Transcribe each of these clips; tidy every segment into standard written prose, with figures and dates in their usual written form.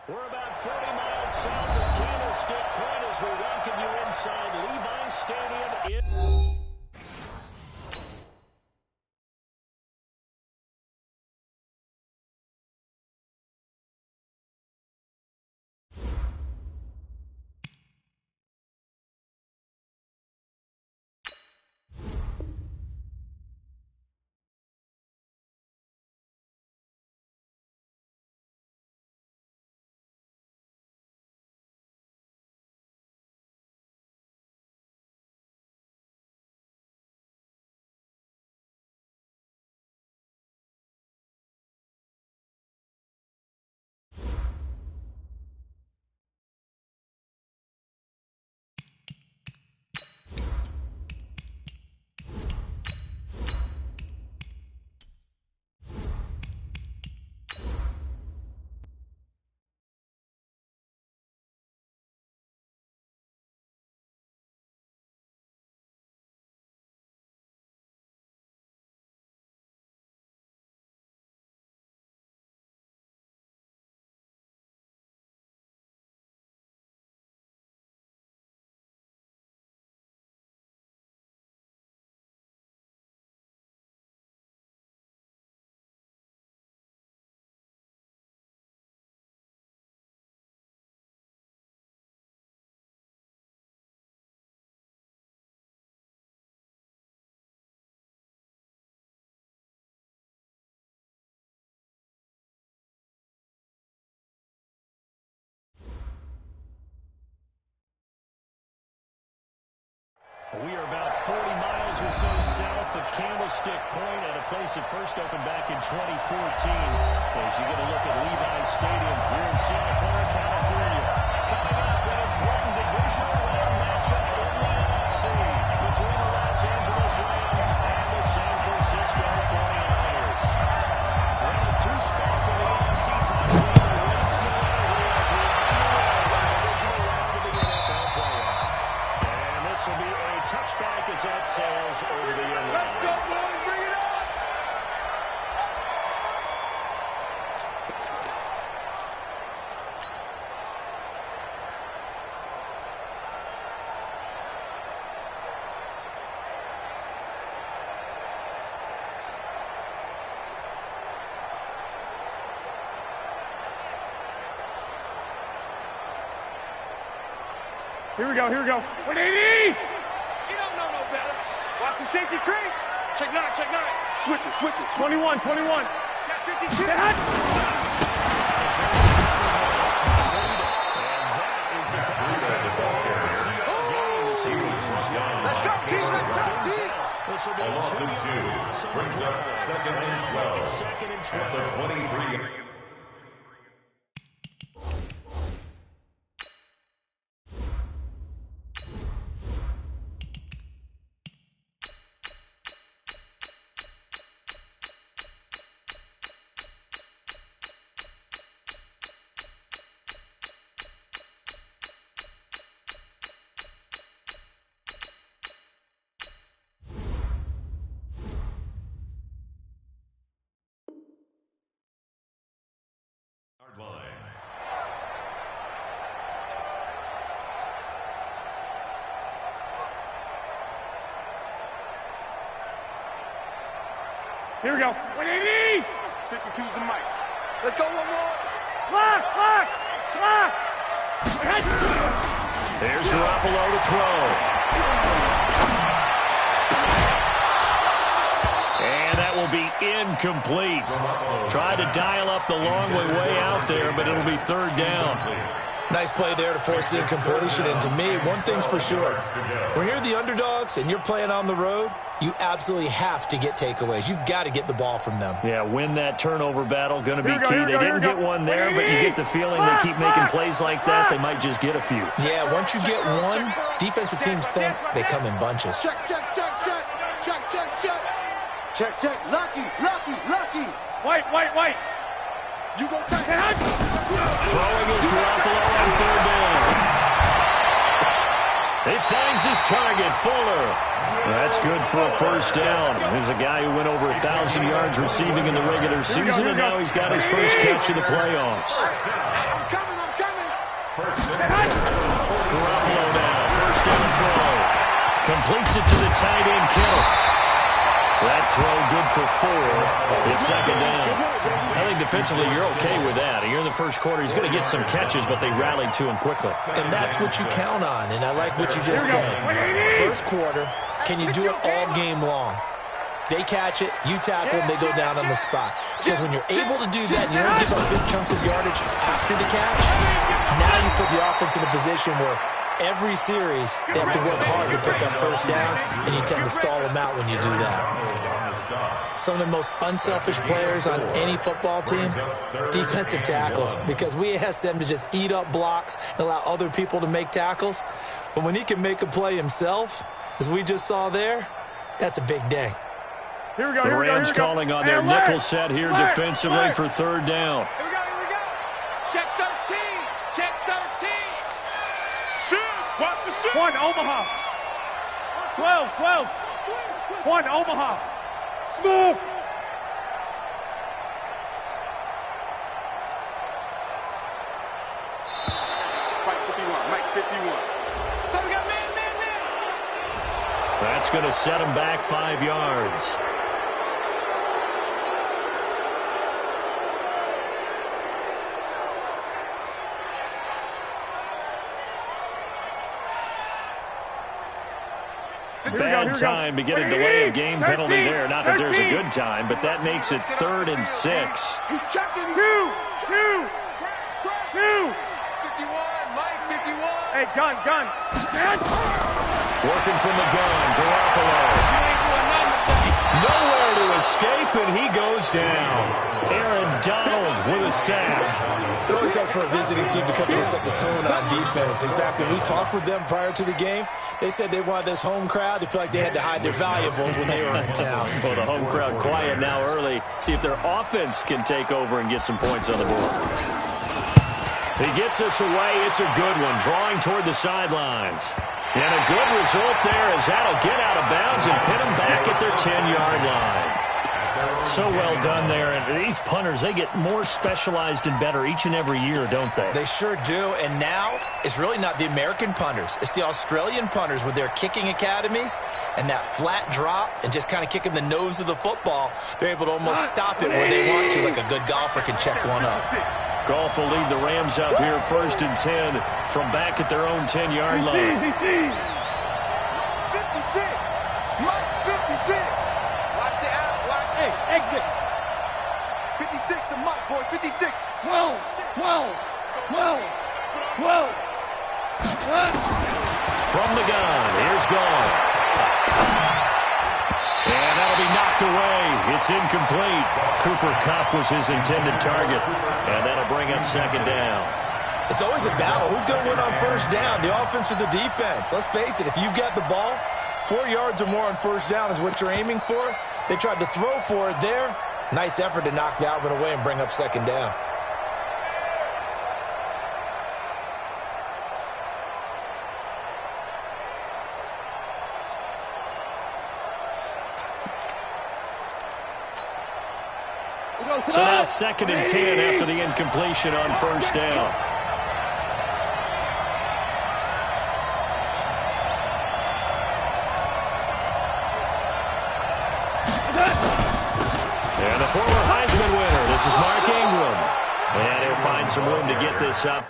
We're about 40 miles south of Candlestick Point as we welcome you inside Levi's Stadium in... We are about 40 miles or so south of Candlestick Point at a place that first opened back in 2014. As you get a look at Levi's Stadium here in Santa Clara, California. Coming up, an important divisional round matchup in the NFC between the Los Angeles Rams and the San Francisco 49ers. One of two spots in the NFC title game race no matter who has won the divisional round of the NFL playoffs. And this will be a touchback as that sails over the end. Let's go, boys. Bring it on. Here we go, here we go. 180! You don't know no better. Watch the safety creep. Check nine, check nine. Switch it. 21. Check 52. And that is the Let's go, Keith. This will be A loss of 2 brings up 2nd and 12 at the 23. Here we go. 180! 52's the mic. Let's go one more. Clock! There's Garoppolo to throw. And that will be incomplete. Tried to dial up the long way out there, but it'll be 3rd down. Nice play there to force the incompletion, and to me, one thing's for sure. When you're the underdogs and you're playing on the road, you absolutely have to get takeaways. You've got to get the ball from them. Yeah, win that turnover battle, going to be key. They didn't get one there, but you get the feeling they keep making plays like that, they might just get a few. Yeah, once you get one, defensive teams think they come in bunches. Check. Lucky. White. You go back. Throwing his Garoppolo on 3rd down. He finds his target, Fuller. That's good for a 1st down. There's a guy who went over 1,000 yards receiving in the regular season, and now he's got his first catch of the playoffs. I'm coming. Garoppolo now, first down throw. Completes it to the tight end, Kittle. That throw good for 4. It's second down. I think defensively you're okay with that. Here in the first quarter, he's going to get some catches, but they rallied to him quickly. And that's what you count on, and I like what you just said. First quarter, can you do it all game long? They catch it, you tackle them, they go down on the spot. Because when you're able to do that, and you don't give up big chunks of yardage after the catch, now you put the offense in a position where every series, they have to work hard to pick up first downs, and you tend to stall them out when you do that. Some of the most unselfish players on any football team, defensive tackles, because we ask them to just eat up blocks and allow other people to make tackles. But when he can make a play himself, as we just saw there, that's a big day. Here we go, the Rams calling on their nickel set here defensively for third down. Here we go. Check 13. Check 13. Shoot. Watch the shoot. 1, Omaha. 12. 1, Omaha. Smooth. Mike 51. So we got man. That's going to set him back 5 yards. Bad time to get a delay of game penalty there. Not that there's a good time, but that makes it 3rd and 6. He's checking. 2. 51, Mike 51. Hey, gun. Working from the gun, Garoppolo. Nowhere to escape, and he goes down. Aaron Donald with a sack. It always helps for a visiting team to come in and set the tone on defense. In fact, when we talked with them prior to the game, they said they wanted this home crowd to feel like they had to hide their valuables when they were in town. Well, the home crowd quiet now early. See if their offense can take over and get some points on the board. He gets us away. It's a good one, drawing toward the sidelines. And a good result there as that'll get out of bounds and pin them back at their 10-yard line. So well done there. And these punters, they get more specialized and better each and every year, don't they? They sure do. And now it's really not the American punters. It's the Australian punters with their kicking academies and that flat drop and just kind of kicking the nose of the football. They're able to almost stop it where they want to, like a good golfer can check one up. Golf will lead the Rams up here 1st and 10 from back at their own 10-yard line. 56. Mike's 56. Watch the out. Watch. Hey, exit. 56 to Mike, boys. 56. 12. From the gun, here's Gone. And that'll be knocked away. It's incomplete. Cooper Kupp was his intended target. And that'll bring up 2nd down. It's always a battle. Who's going to win on 1st down, the offense or the defense? Let's face it, if you've got the ball, 4 yards or more on 1st down is what you're aiming for. They tried to throw for it there. Nice effort to knock that one away and bring up 2nd down. So now 2nd and 10 after the incompletion on 1st down. And the former Heisman winner, this is Mark Ingram. And he'll find some room to get this up.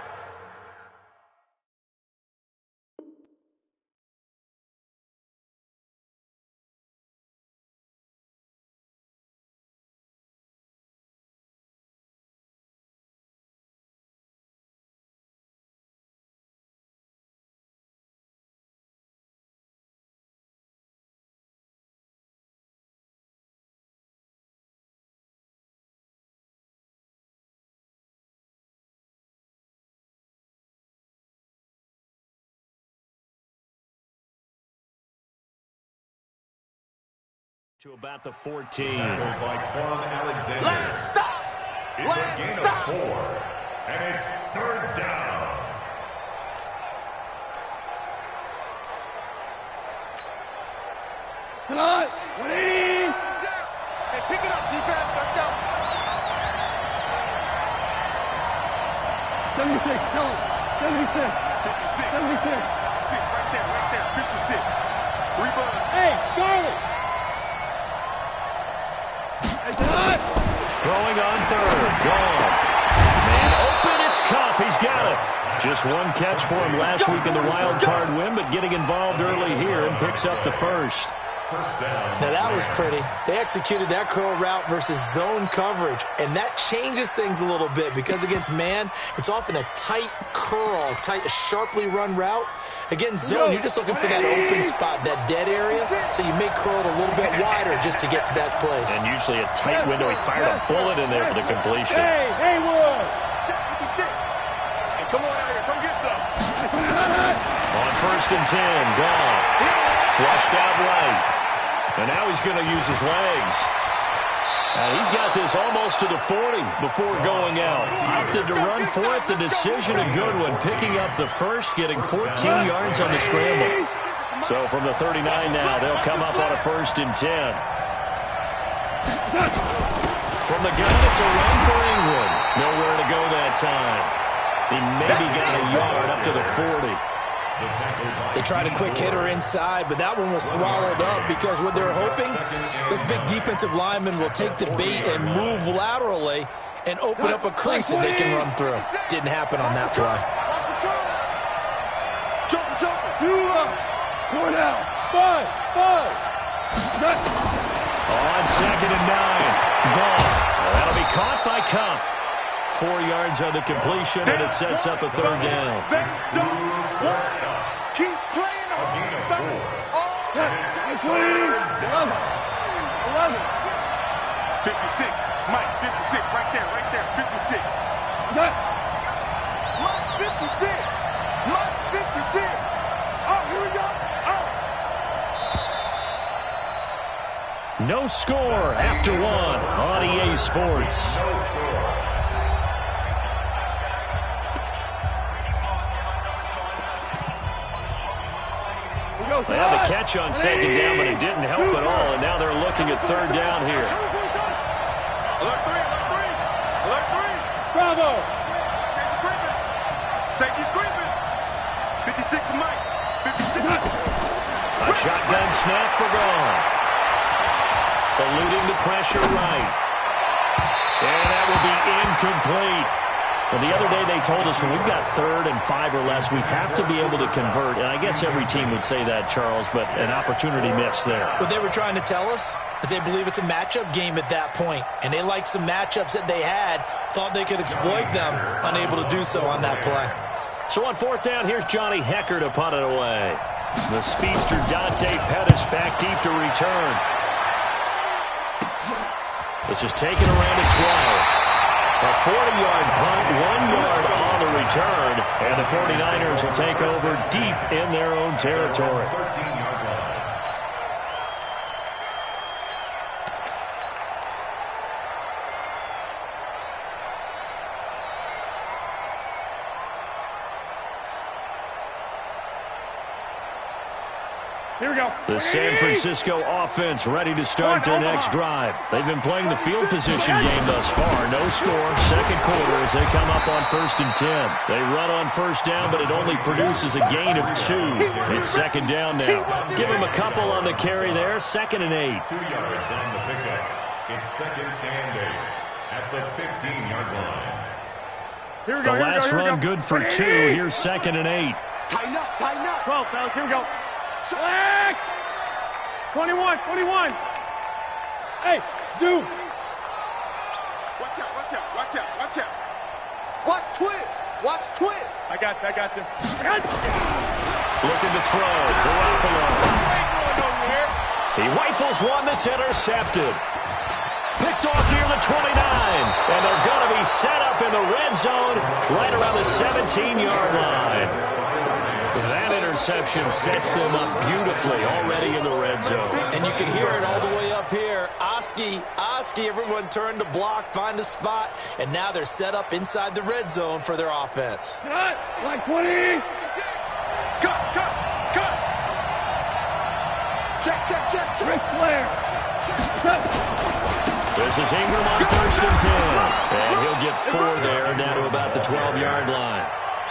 To about the 14. Tackled by Quan Alexander. Last stop. It's a gain of 4. And it's 3rd down. Come on. 180. Hey, pick it up, defense. Let's go. 76. Tell him. right there, 56. 3 buttons. Hey, Charlie! Throwing on third. Gone. Man open. It's Cup. He's got it. Just one catch for him last week in the wild card win, but getting involved early here and picks up the first. Now that was pretty. They executed that curl route versus zone coverage, and that changes things a little bit because against man, it's often a tight curl, a sharply run route. Against zone, you're just looking for that open spot, that dead area, so you make curl a little bit wider just to get to that place. And usually a tight window. He fired a bullet in there for the completion. Hey, Haywood! Hey, come on out here. Come get some. On 1st and 10, gone. Flushed out right. And now he's going to use his legs. And he's got this almost to the 40 before going out. Opted to run for it. The decision a good one. Picking up the first, getting 14 yards on the scramble. So from the 39 now, they'll come up on a 1st and 10. From the gun, it's a run for England. Nowhere to go that time. He maybe got a yard up to the 40. They tried a quick hitter inside, but that one was swallowed up because what they're hoping, this big defensive lineman will take the bait and move laterally and open up a crease that they can run through. Didn't happen on that play. Going out. 5. On 2nd and 9. Ball. That'll be caught by Cup. 4 yards on the completion, and it sets up a 3rd down. Keep playing on. 11. 56. Mike, 56. Right there. 56. Mike, 56. Mike's 56. Oh, here we go. No score after 1 on EA Sports. They had the catch on 2nd down, but it didn't help at all, and now they're looking at 3rd down here. Alert 3. Bravo. Safety's creeping. 56 to Mike. 56. A shotgun snap for Goff. Eluding the pressure right. And that will be incomplete. Well, the other day they told us when we've got 3rd and 5 or less, we have to be able to convert. And I guess every team would say that, Charles, but an opportunity missed there. What they were trying to tell us is they believe it's a matchup game at that point. And they liked some matchups that they had, thought they could exploit them, unable to do so on that play. So on 4th down, here's Johnny Hecker to punt it away. The speedster Dante Pettis back deep to return. This is taken around the 12. A 40-yard punt, 1 yard on the return, and the 49ers will take over deep in their own territory. Here we go. The San Francisco offense ready to start their next drive. They've been playing the field position game thus far. No score, 2nd quarter as they come up on 1st and 10. They run on 1st down, but it only produces a gain of 2. It's 2nd down now. Give them a couple on the carry there. 2nd and 8. 2 yards on the pickup. It's 2nd and 8 at the 15-yard line. The last run good for 2. Here's 2nd and 8. Tighten up. 12, fellas. Here we go. Slack! 21. Hey, zoom. Watch out. Watch twist. I got you. Looking to throw. Garoppolo. He rifles one that's intercepted. Picked off near the 29. And they're going to be set up in the red zone right around the 17-yard line. That interception sets them up beautifully already in the red zone. And you can hear it all the way up here. Oski, everyone turned to block, find a spot, and now they're set up inside the red zone for their offense. Cut! Like 20! Cut! Check! Ric Flair! This is Ingram on 1st and 10. And he'll get 4 there, down to about the 12-yard line.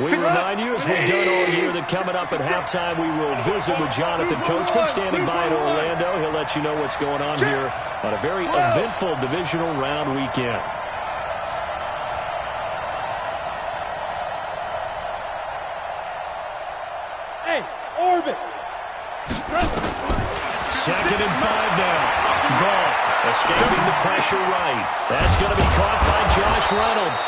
We remind you, as we've done all year, that coming up at halftime, we will visit with Jonathan Coachman standing by in Orlando. He'll let you know what's going on here on a very eventful divisional round weekend. Hey, orbit. Second and 5 now. Goff escaping the pressure right. That's going to be caught by Josh Reynolds.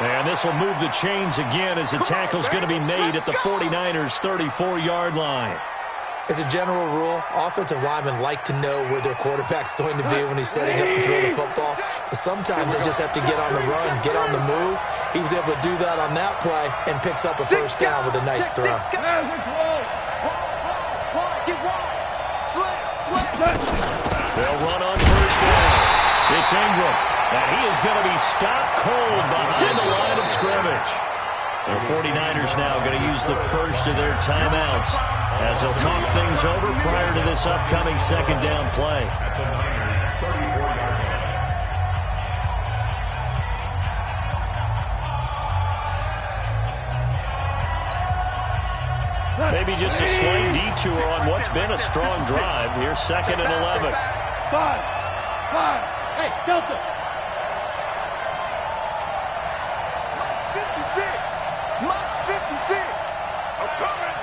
And this will move the chains again as the tackle's going to be made at the 49ers' 34-yard line. As a general rule, offensive linemen like to know where their quarterback's going to be when he's setting up to throw the football. But sometimes they just have to get on the run, get on the move. He was able to do that on that play and picks up a first down with a nice throw. They'll run on first down. It's Ingram, and he is going to be stopped cold behind the line of scrimmage. The 49ers now going to use the first of their timeouts as they'll talk things over prior to this upcoming second down play. At the Niners' 34-yard line. Maybe just a slight detour on what's been a strong drive. Here's second and 11. Five. Hey, Delta. 56. Mike's 56. I'm coming.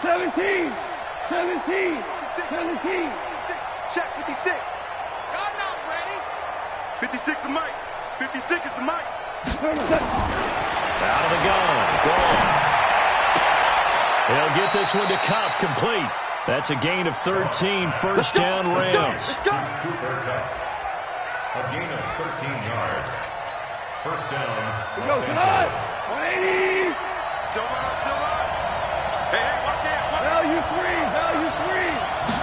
17. Check 56. Y'all not ready. 56 is Mike. 56 is the Mike. Out of the gun. Gone. They'll get this one to Cup, complete. That's a gain of 13, first down Rams. Cooper Cup. A gain of 13 yards. First down, Los Angeles. 180. Silver. Hey, watch it. Value three.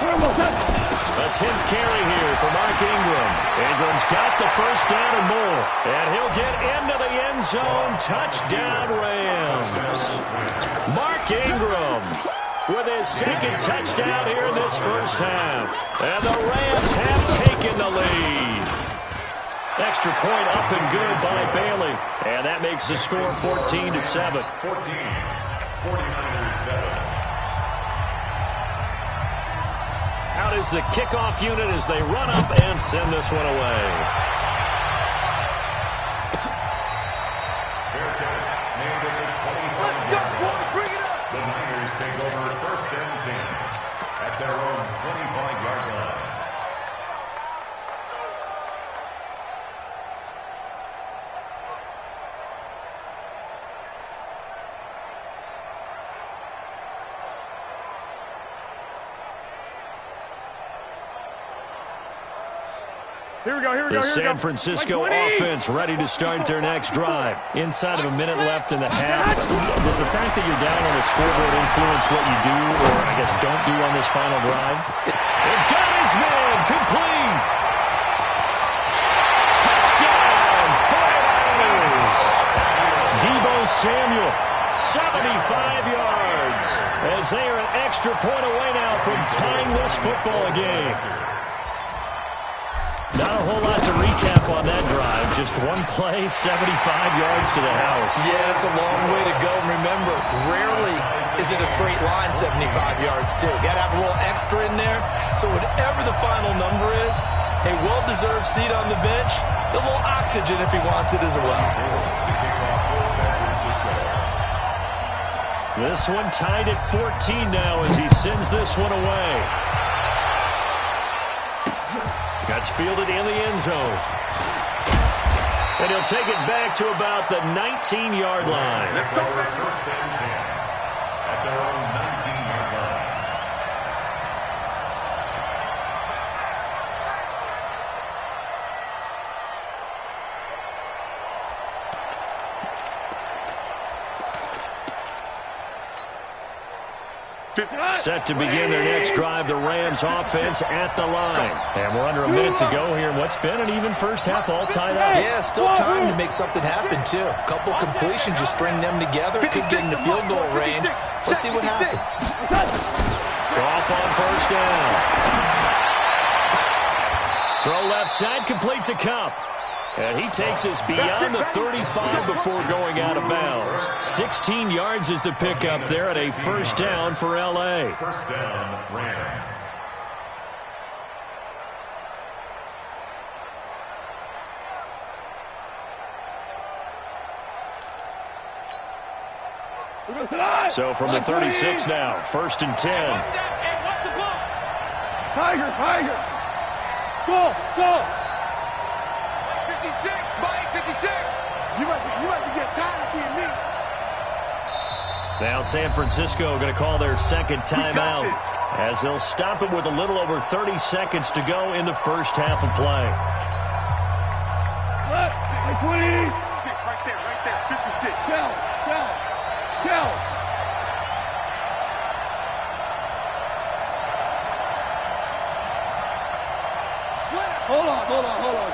A 10th carry here for Mark Ingram. Ingram's got the first down and more. And he'll get into the end zone. Touchdown Rams. Mark Ingram with his second touchdown here in this first half. And the Rams have taken the lead. Extra point up and good by Bailey. And that makes the score 14-7. 14. 49ers 7. Out is the kickoff unit as they run up and send this one away. Fair catch. Named at the 25-yard line. Bring it up. The Niners take over first and 10 at their own 25-yard line. Here we go. The San Francisco offense ready to start their next drive. Inside of a minute left in the half. Does the fact that you're down on the scoreboard influence what you do, or I guess don't do on this final drive? It got his man complete. Touchdown, 49ers. Deebo Samuel, 75 yards. As they are an extra point away now from tying this football game. Not a whole lot to recap on that drive. Just one play, 75 yards to the house. Yeah, it's a long way to go. Remember, rarely is it a straight line 75 yards, too. Got to have a little extra in there. So whatever the final number is, a well-deserved seat on the bench, a little oxygen if he wants it as well. This one tied at 14 now as he sends this one away. Gets fielded in the end zone. And he'll take it back to about the 19-yard line. Let's go. First and 10 at their own 19-yard line. Set to begin their next drive, the Rams offense at the line. And we're under a minute to go here in what's been an even first half, all tied up. Yeah, still time to make something happen, too. A couple completions, you string them together, could get into field goal range. Let's see what happens. Off on first down. Throw left side, complete to Cup. And he takes us beyond the 35 before going out of bounds. 16 yards is the pickup there at a first down for L.A. First down, Rams. So from the 36 now, first and 10. Tiger, Tiger. Go, go. 56, Mike, 56. You must be getting tired of seeing me. Now San Francisco going to call their second timeout as they'll stop it with a little over 30 seconds to go in the first half of play. 20. 56, right there, 56. Shell. Hold on.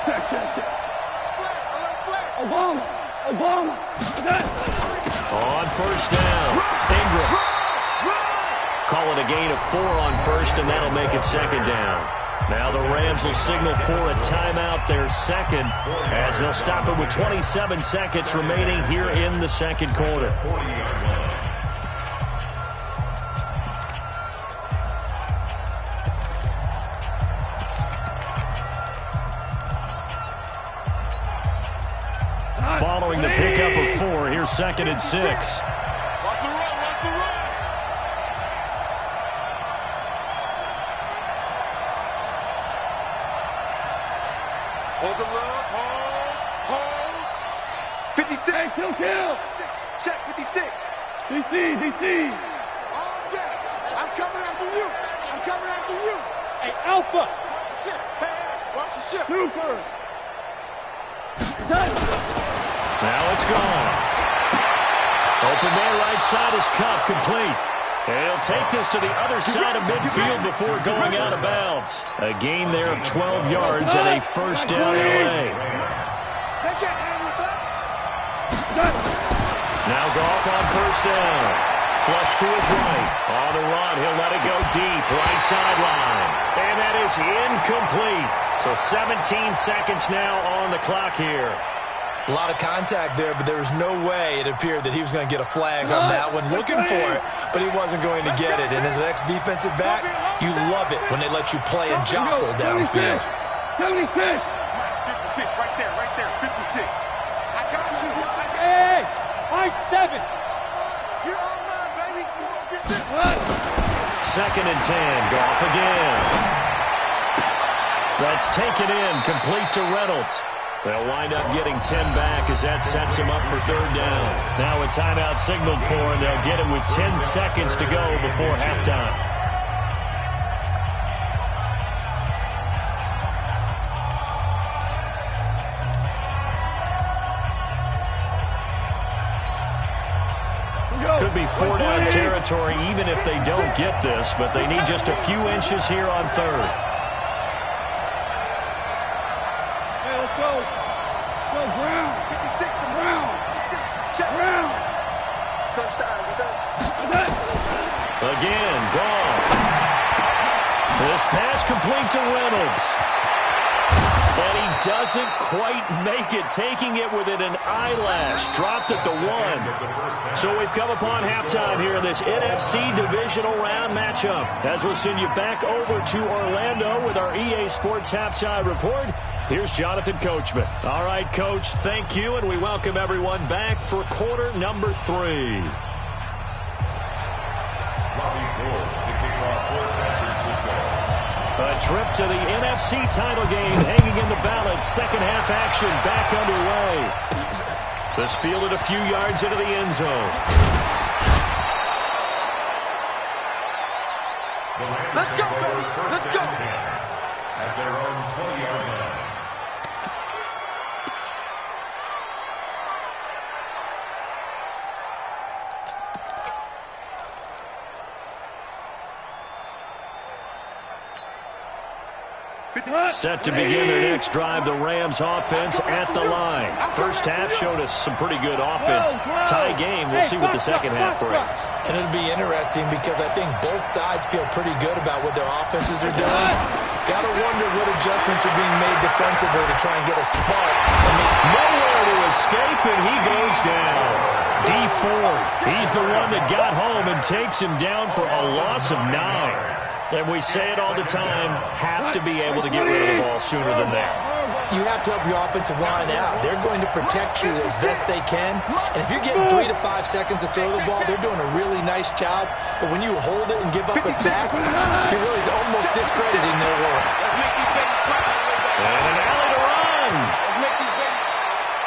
Check. Obama. On first down, Ingram. Call it a gain of 4 on first, and that'll make it second down. Now the Rams will signal for a timeout, their second, as they'll stop it with 27 seconds remaining here in the second quarter. 40-yard line. Following the pickup of 4, here's second and 6. Watch the run. Hold the look, hold. 56. Hey, kill. Check, 56. DC. All day. I'm coming after you. Hey, Alpha. Watch the ship. Hey, watch the ship. Super. Touch. Now it's gone. Open there, right side is Cup, complete. And he'll take this to the other side of midfield before going out of bounds. A gain there of 12 yards and a first down L.A. They can't hang with us. Now Goff on first down. Flush to his right. On the run, he'll let it go deep, right sideline. And that is incomplete. So 17 seconds now on the clock here. A lot of contact there, but there was no way it appeared that he was going to get a flag on that one. Looking for it, but he wasn't going to get it. And as an ex-defensive back, you love it when they let you play and jostle downfield. 76. 56, right there, 56. I got you. Hey, I-7. You're all mine, baby. Get this. Second and 10, Goff again. That's taken in, complete to Reynolds. They'll wind up getting 10 back as that sets him up for third down. Now a timeout signaled for, and they'll get it with 10 seconds to go before halftime. Could be 4-down territory even if they don't get this, but they need just a few inches here on third. Hey, let's go. Go, Brown. 56 to Brown. Check. Brown. Touchdown, defense. Again, gone. This pass complete to Reynolds. And he doesn't quite make it, taking it within an eyelash. Dropped at the 1. So we've come upon halftime here in this NFC Divisional Round matchup. As we'll send you back over to Orlando with our EA Sports Halftime Report, here's Jonathan Coachman. All right, Coach, thank you, and we welcome everyone back for quarter number 3. A trip to the NFC title game hanging in the balance. Second half action back underway. This fielded a few yards into the end zone. Let's go, baby. Let's go. At their own 20-yard line. Set to begin their next drive, the Rams offense at the line. First half showed us some pretty good offense. Tie game, we'll see what the second half brings. And it'll be interesting because I think both sides feel pretty good about what their offenses are doing. Got to wonder what adjustments are being made defensively to try and get a spark. Nowhere to escape, and he goes down. D Ford, he's the one that got home and takes him down for a loss of 9. And we say it all the time, have to be able to get rid of the ball sooner than that. You have to help your offensive line out. They're going to protect you as best they can. And if you're getting 3 to 5 seconds to throw the ball, they're doing a really nice job. But when you hold it and give up a sack, you're really almost discrediting their work. And an alley to run.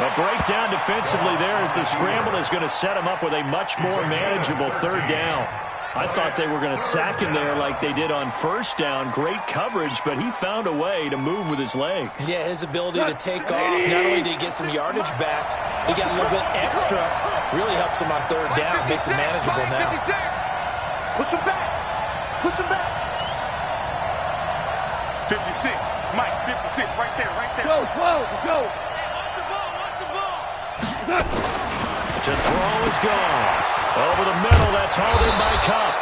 A breakdown defensively there as the scramble is going to set him up with a much more manageable 3rd down. I thought they were going to sack him there like they did on 1st down. Great coverage, but he found a way to move with his legs. Yeah, his ability to take off, not only did he get some yardage back, he got a little bit extra. Really helps him on 3rd down, makes it manageable now. Push him back. Push him back. 56. Mike, 56. Right there, right there. Go, go. To throw is gone. Over the middle, that's hauled in by Cup.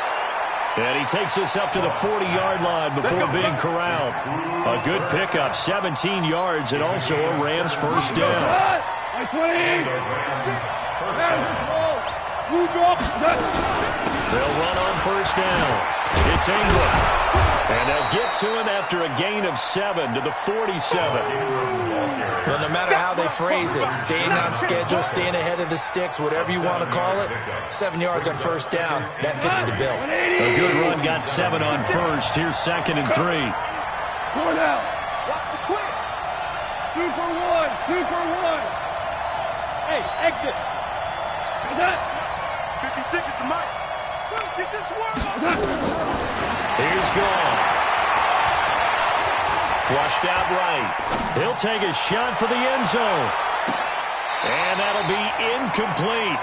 And he takes this up to the 40-yard line before being corralled. A good pickup, 17 yards, and also a Rams 1st down. They'll run on 1st down. It's Ingram. And they'll get to him after a gain of 7 to the 47. Well, no matter how they phrase it, staying on schedule, staying ahead of the sticks, whatever you want to call it, 7 yards on 1st down, that fits the bill. A good run, got 7 on 1st. Here's 2nd and 3. Going out. Watch the twitch. 2 for 1. 2 for 1. Hey, exit. Is that? 56 is the mic. You just won. He's gone. Flushed out right. He'll take a shot for the end zone. And that'll be incomplete.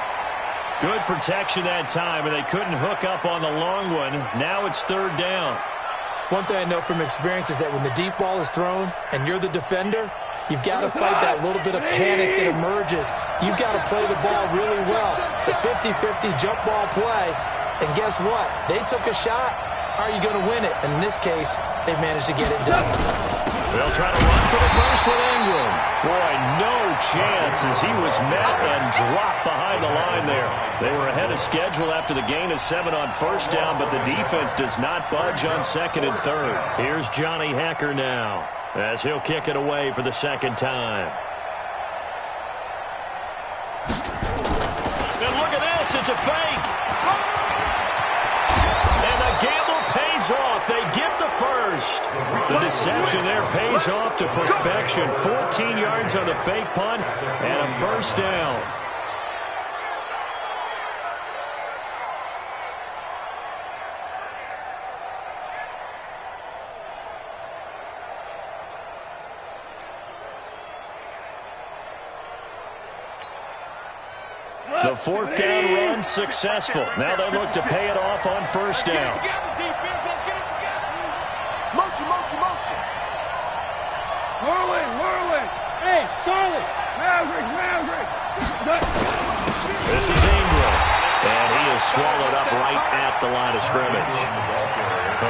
Good protection that time, and they couldn't hook up on the long one. Now it's 3rd down. One thing I know from experience is that when the deep ball is thrown and you're the defender, you've got to fight that little bit of panic that emerges. You've got to play the ball really well. It's a 50-50 jump ball play. And guess what? They took a shot. How are you going to win it? And in this case, they've managed to get it done. They'll try to run for the first with Ingram. Boy, no chance as he was met and dropped behind the line there. They were ahead of schedule after the gain of 7 on 1st down, but the defense does not budge on 2nd and 3rd. Here's Johnny Hecker now as he'll kick it away for the 2nd time. And look at this. It's a fake. And the gamble pays off. They get the first. The deception there pays off to perfection. 14 yards on the fake punt and a 1st down. The 4th down run successful. Now they look to pay it off on 1st down. Motion, motion, motion. Whirling. Hey, Charlie. Maverick. This is Ingram. And he is swallowed up right at the line of scrimmage.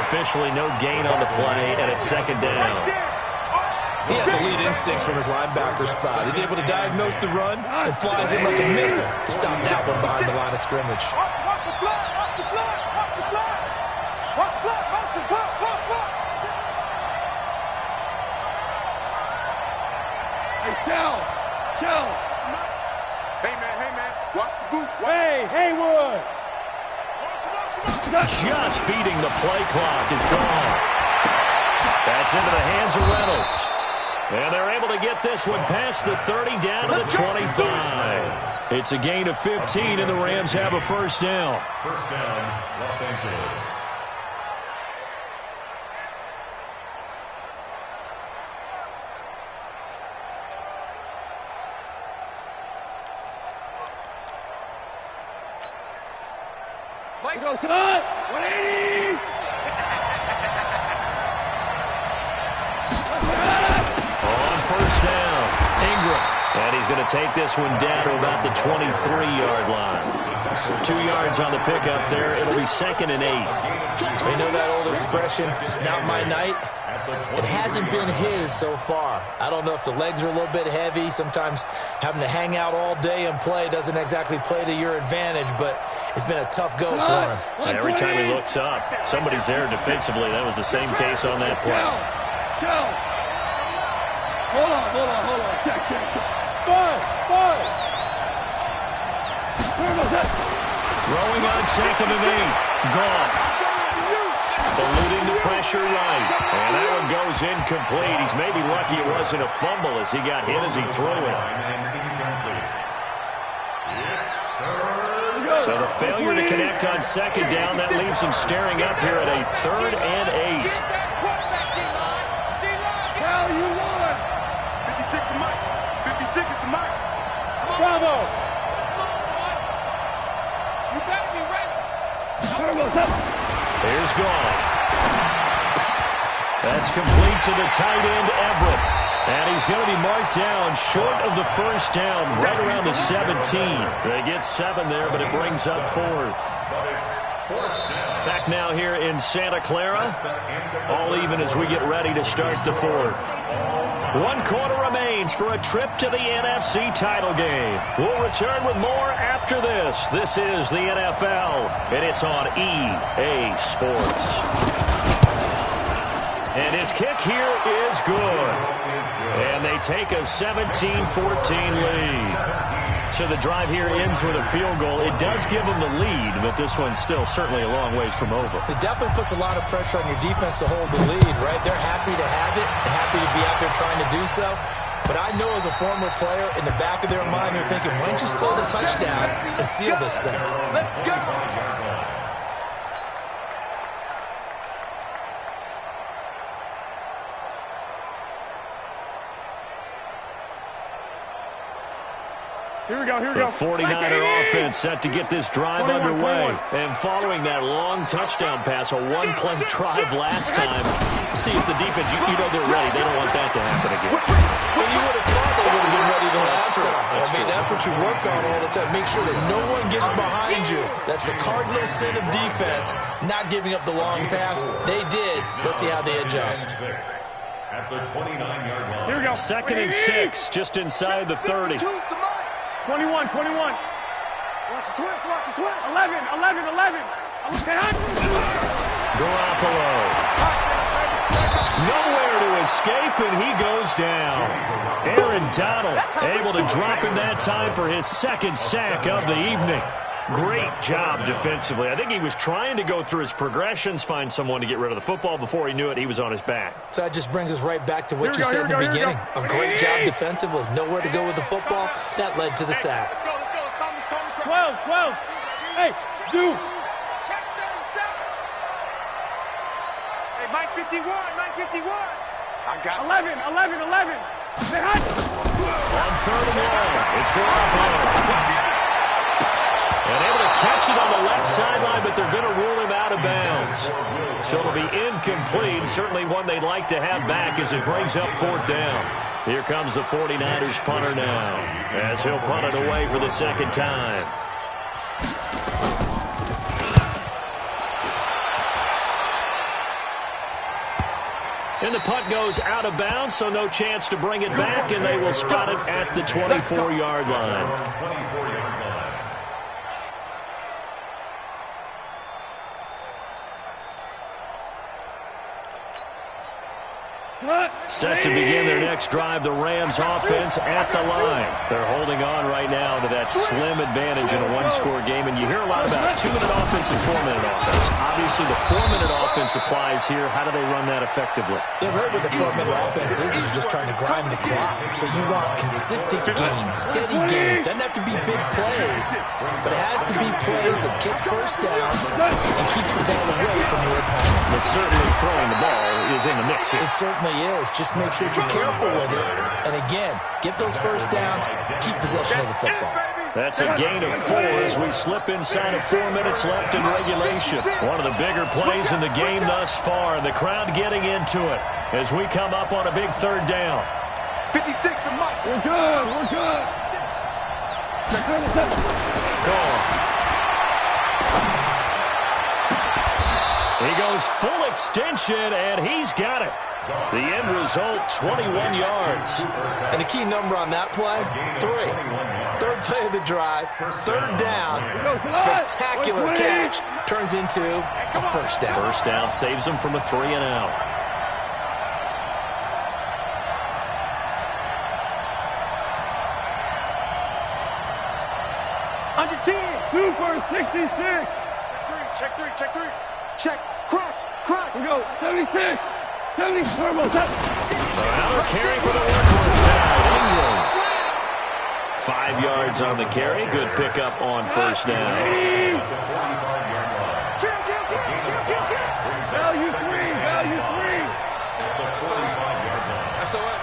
Officially no gain on the play, and it's 2nd down. He has elite instincts from his linebacker spot. He's able to diagnose the run and flies in like a missile to stop that one behind the line of scrimmage. Watch the blood. Motion, blood. Hey, Shell. Hey, man. Watch the boot. Hey, Haywood. Just beating the play clock is gone. That's into the hands of Reynolds. And they're able to get this one past the 30 down to the 25. It's a gain of 15, and the Rams have a 1st down. 1st down, Los Angeles. Mike, go to 180. On 1st down, Ingram. And he's going to take this one down to about the 23-yard line. 2 yards on the pickup there. It'll be 2nd and 8. You know that old expression, it's not my night? It hasn't been his so far. I don't know if the legs are a little bit heavy. Sometimes having to hang out all day and play doesn't exactly play to your advantage, but it's been a tough go for him. And every time he looks up, somebody's there defensively. That was the same case on that play. Hold on. Check. Five. Throwing on 2nd and 8. Goff. Eluding the pressure right. And that one goes incomplete. He's maybe lucky it wasn't a fumble as he got hit as he threw it. So the failure to connect on 2nd down, that leaves him staring up here at a 3rd and 8. Hell, you won. 56 to Mike. 56 is to Mike. Bravo. You better be ready. Here's Goff. That's complete to the tight end, Everett. And he's going to be marked down short of the first down, right around the 17. They get 7 there, but it brings up 4th. Back now here in Santa Clara. All even as we get ready to start the 4th. 1 quarter remains for a trip to the NFC title game. We'll return with more after this. This is the NFL, and it's on EA Sports. And his kick here is good. And they take a 17-14 lead. So the drive here ends with a field goal. It does give them the lead, but this one's still certainly a long ways from over. It definitely puts a lot of pressure on your defense to hold the lead, right? They're happy to have it and happy to be out there trying to do so. But I know as a former player, in the back of their mind, they're thinking, why don't you score the touchdown and seal this thing? Let's go. Here we go. The 49er offense set to get this drive underway. And following that long touchdown pass, a one-play drive last time, see if the defense, you know they're ready. They don't want that to happen again. Well, you would have thought they would have been ready the last time. That's what you work on all the time. Make sure that no one gets behind you. That's the cardinal sin of defense, not giving up the long pass. They did. Let's see how they adjust. At the 29-yard line. Here we go. 2nd and 6, just inside the 30. 21. Watch the twist. 11. Garoppolo. Nowhere to escape, and he goes down. Aaron Donald able to drop in that time for his 2nd sack of the evening. Great job defensively. I think he was trying to go through his progressions, find someone to get rid of the football. Before he knew it, he was on his back. So that just brings us right back to what you said in the beginning. A great job defensively. Nowhere to go with the football. That led to the sack. 12. Hey, Zoo. Hey, Mike 51. I got 11. Say hi. On 3rd and long, it's Garoppolo. And able to catch it on the left sideline, but they're going to rule him out of bounds. So it'll be incomplete. Certainly one they'd like to have back as it brings up 4th down. Here comes the 49ers punter now, as he'll punt it away for the 2nd time. And the punt goes out of bounds, so no chance to bring it back, and they will spot it at the 24-yard line. Set to begin their next drive, the Rams offense at the line. They're holding on right now to that slim advantage in a one-score game, and you hear a lot about 2-minute offense and 4-minute offense. Obviously, the 4-minute offense applies here. How do they run that effectively? Yeah, right with the 4-minute offense is you're just trying to grind the clock. So you want consistent gains, steady gains. Doesn't have to be big plays, but it has to be plays that gets first downs and keeps the ball away from your opponent. But certainly throwing the ball is in the mix here. It certainly is. Just make sure you're careful with it. And again, get those first downs, keep possession of the football. That's a gain of 4 as we slip inside of 4 minutes left in regulation. One of the bigger plays in the game thus far, and the crowd getting into it as we come up on a big 3rd down. 56 to Mike. We're good. Goal. He goes full extension, and he's got it. The end result, 21 yards. And the key number on that play, 3. Third play of the drive, third down, spectacular catch, turns into a first down. First down saves him from a 3-and-out. Under 10. 2 for 66. Check 3. Check. Crunch. We go. 76. 70. Turbo. Another carry for the workhorse down. Ingram. 5 yards on the carry. Good pickup on first down. Value 3. SOS.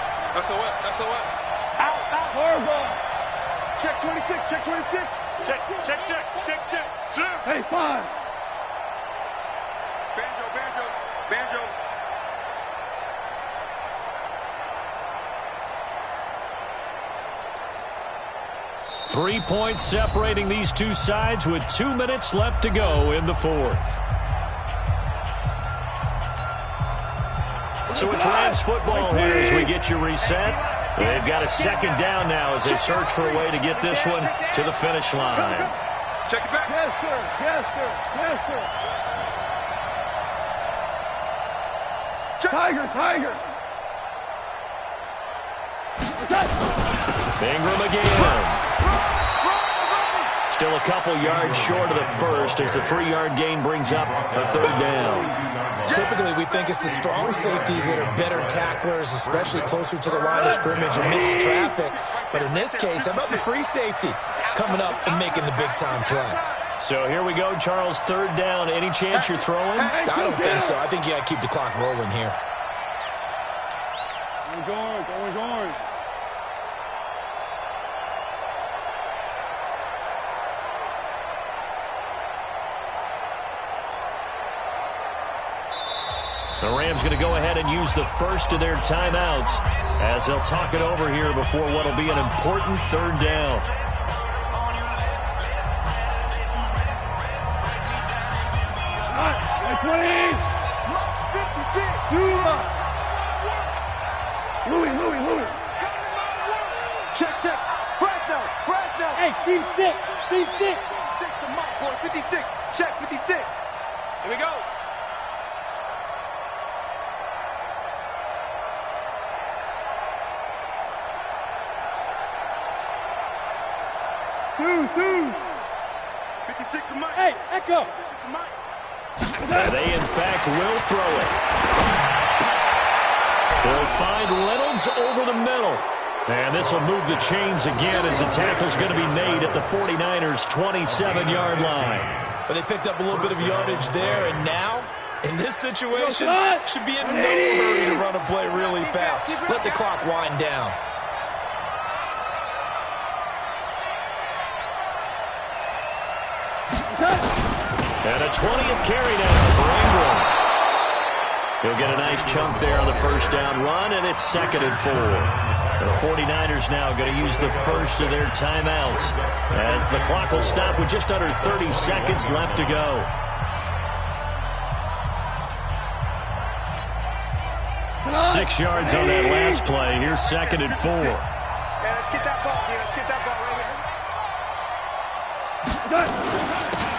Out. Turbo. Check 26. Check. Hey, 5. Banjo. 3 points separating these two sides with 2 minutes left to go in the fourth. So it's Rams football here as we get you reset. They've got a second down now as they search for a way to get this one to the finish line. Check it back. Yes, sir. Tiger. Ingram again. Still a couple yards short of the first as the 3-yard gain brings up a third down. Typically, we think it's the strong safeties that are better tacklers, especially closer to the line of scrimmage amidst traffic. But in this case, how about the free safety coming up and making the big-time play? So here we go, Charles, third down. Any chance you're throwing? I don't think so. I think you got to keep the clock rolling here. Orange. The Rams going to go ahead and use the first of their timeouts as they'll talk it over here before what will be an important third down. Louis. Check. Fresno. Hey, Steve 6. 6 to Mike, boy. 56. Check 56. Here we go. Two. 56 to Mike. Hey, Echo. They, in fact, will throw it. They'll find Reynolds over the middle. And this will move the chains again as the tackle's going to be made at the 49ers' 27-yard line. But they picked up a little bit of yardage there, and now, in this situation, should be in no hurry to run a play really fast. Let the clock wind down. And a 20th carry now for Ingram. He'll get a nice chunk there on the first down run, and it's 2nd and 4. The 49ers now going to use the first of their timeouts as the clock will stop with just under 30 seconds left to go. Six yards on that last play. Here's 2nd and 4. Yeah, let's get that ball here.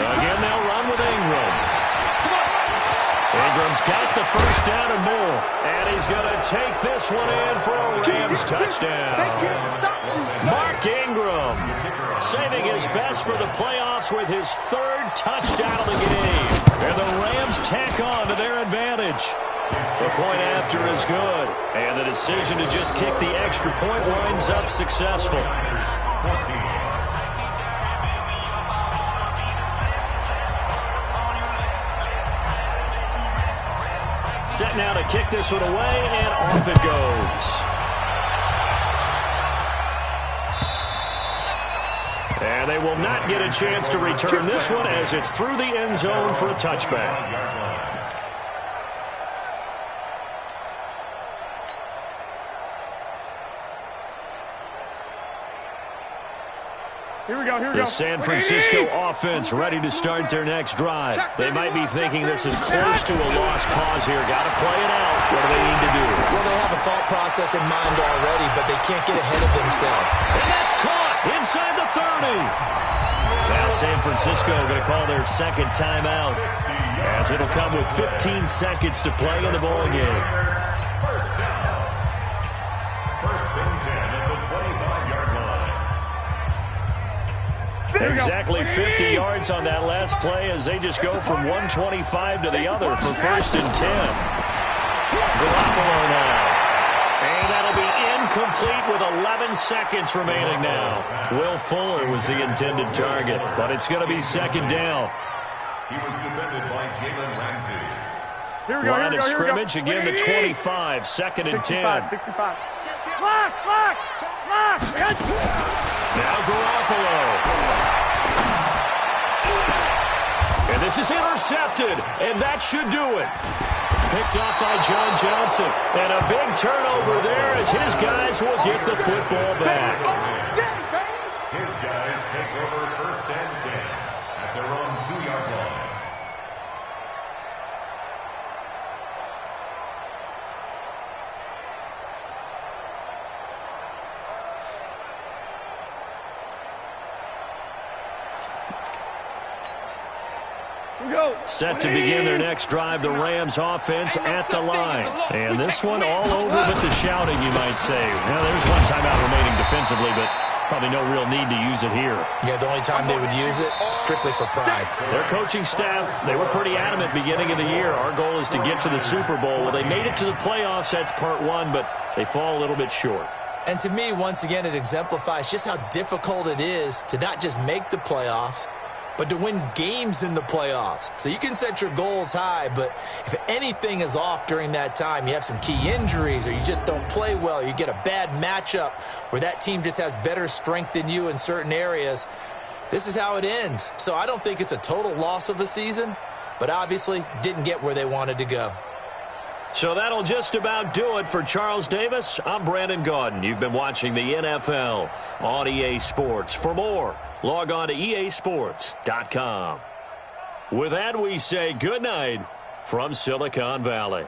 Again, they'll run with Ingram. Ingram's got the first down and more. And he's going to take this one in for a Rams touchdown. Mark Ingram saving his best for the playoffs with his 3rd touchdown of the game. And the Rams tack on to their advantage. The point after is good. And the decision to just kick the extra point winds up successful. Set now to kick this one away, and off it goes. And they will not get a chance to return this one as it's through the end zone for a touchback. Here we go, here we The go. San Francisco offense ready to start their next drive. They might be thinking this is close to a lost cause here. Got to play it out. What do they need to do? Well, they have a thought process in mind already, but they can't get ahead of themselves. And that's caught inside the 30. Now San Francisco going to call their second timeout, as it'll come with 15 seconds to play in the ball game. First down. First and 10 at the 25-yard line. Exactly 50 yards on that last play as they just go from 125 to the other for first and 10. Garoppolo now. And that'll be incomplete with 11 seconds remaining now. Will Fuller was the intended target, but it's going to be second down. He was defended by Jalen Ramsey. Here we go, Line of scrimmage, again the 25, second and 10. 65. Lock! Now Garoppolo. And this is intercepted, and that should do it. Picked off by John Johnson. And a big turnover there as his guys will get the football back. His guys take over first and 10 at their own 2-yard line. Set to begin their next drive, the Rams offense at the line. And this one all over but the shouting, you might say. Now, there's one timeout remaining defensively, but probably no real need to use it here. Yeah, the only time they would use it, strictly for pride. Their coaching staff, they were pretty adamant beginning of the year. Our goal is to get to the Super Bowl. Well, they made it to the playoffs. That's part one, but they fall a little bit short. And to me, once again, it exemplifies just how difficult it is to not just make the playoffs, but to win games in the playoffs. So you can set your goals high, but if anything is off during that time, you have some key injuries or you just don't play well, you get a bad matchup where that team just has better strength than you in certain areas, this is how it ends. So I don't think it's a total loss of the season, but obviously didn't get where they wanted to go. So that'll just about do it for Charles Davis. I'm Brandon Gaudin. You've been watching the NFL on EA Sports. For more, log on to easports.com. With that, we say good night from Silicon Valley.